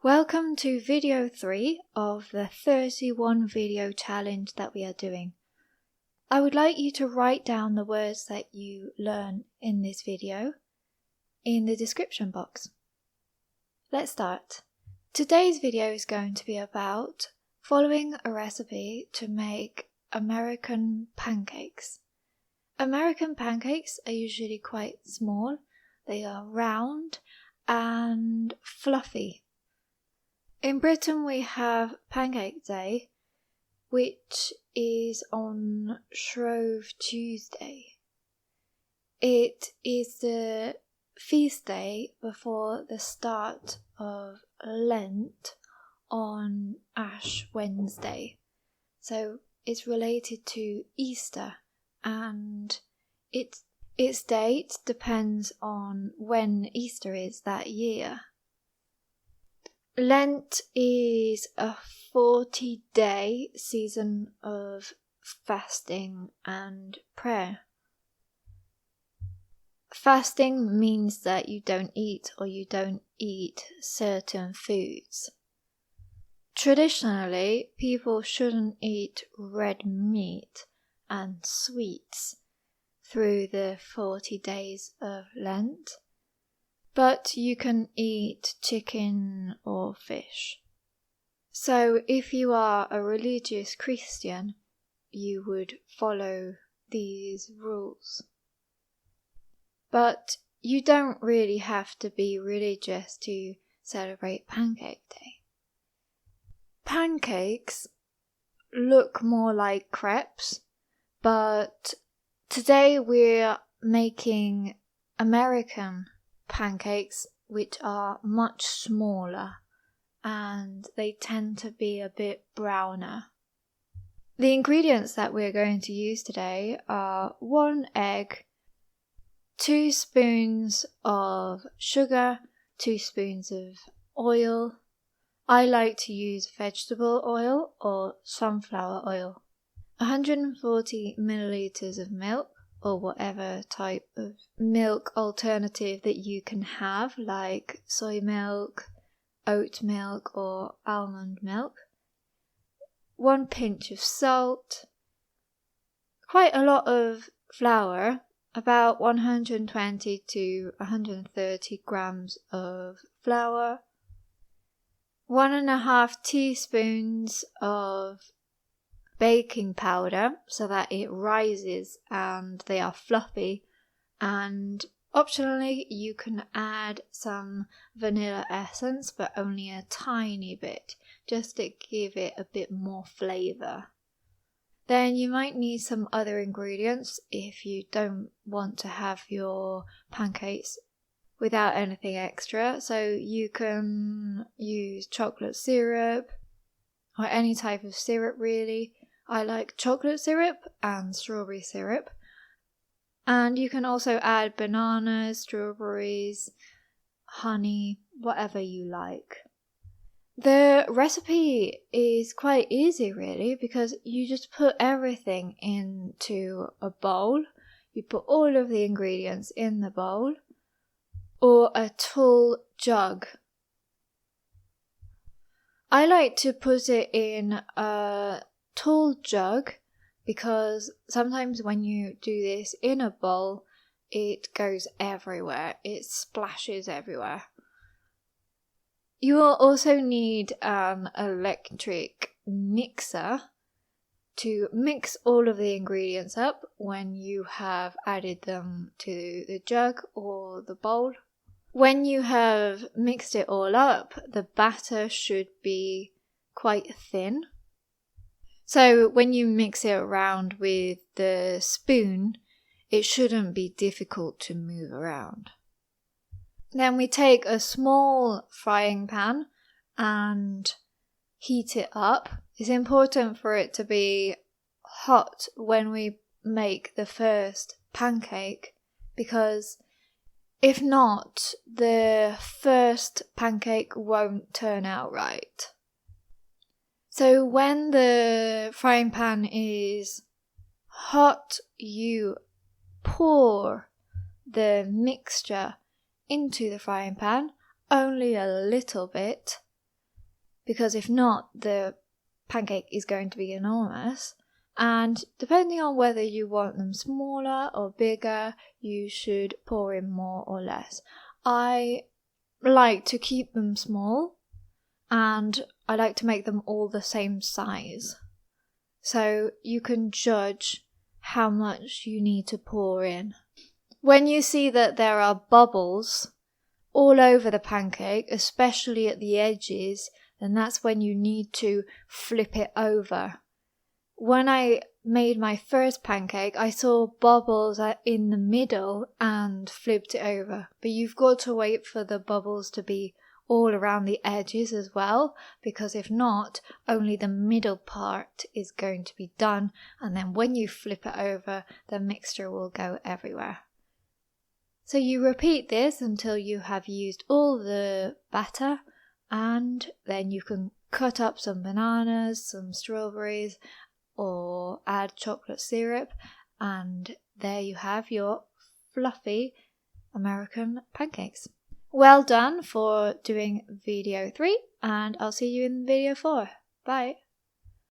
Welcome to video 3 of the 31 video challenge that we are doing. I would like you to write down the words that you learn in this video in the description box. Let's start. Today's video is going to be about following a recipe to make American pancakes. American pancakes are usually quite small. They are round and fluffy. In Britain we have Pancake Day, which is on Shrove Tuesday. It is the feast day before the start of Lent on Ash Wednesday. So it's related to Easter, and its date depends on when Easter is that year. Lent is a 40-day season of fasting and prayer. Fasting means that you don't eat certain foods. Traditionally, people shouldn't eat red meat and sweets through the 40 days of Lent. But you can eat chicken or fish. So if you are a religious Christian, you would follow these rules. But you don't really have to be religious to celebrate Pancake Day. Pancakes look more like crepes, but today we're making American pancakes, which are much smaller and they tend to be a bit browner. The ingredients that we're going to use today are 1 egg, 2 spoons of sugar, 2 spoons of oil. I like to use vegetable oil or sunflower oil, 140 milliliters of milk, or whatever type of milk alternative that you can have, like soy milk, oat milk or almond milk, 1 pinch of salt, quite a lot of flour, about 120 to 130 grams of flour, 1.5 teaspoons of baking powder so that it rises and they are fluffy, and optionally you can add some vanilla essence, but only a tiny bit, just to give it a bit more flavour. Then you might need some other ingredients if you don't want to have your pancakes without anything extra. So you can use chocolate syrup or any type of syrup really. I like chocolate syrup and strawberry syrup. And you can also add bananas, strawberries, honey, whatever you like. The recipe is quite easy really, because you just put everything into a bowl. You put all of the ingredients in the bowl or a tall jug. I like to put it in a tall jug because sometimes when you do this in a bowl, it goes everywhere. It splashes everywhere. You will also need an electric mixer to mix all of the ingredients up when you have added them to the jug or the bowl. When you have mixed it all up, the batter should be quite thin. So when you mix it around with the spoon, it shouldn't be difficult to move around. Then we take a small frying pan and heat it up. It's important for it to be hot when we make the first pancake, because if not, the first pancake won't turn out right. So when the frying pan is hot, you pour the mixture into the frying pan, only a little bit, because if not, the pancake is going to be enormous. And depending on whether you want them smaller or bigger, you should pour in more or less. I like to keep them small, and I like to make them all the same size. So you can judge how much you need to pour in. When you see that there are bubbles all over the pancake, especially at the edges, then that's when you need to flip it over. When I made my first pancake, I saw bubbles in the middle and flipped it over. But you've got to wait for the bubbles to be all around the edges as well, because if not, only the middle part is going to be done, and then when you flip it over, the mixture will go everywhere. So you repeat this until you have used all the batter, and then you can cut up some bananas, some strawberries, or add chocolate syrup, and there you have your fluffy American pancakes. Well done for doing video 3, and I'll see you in video 4. Bye!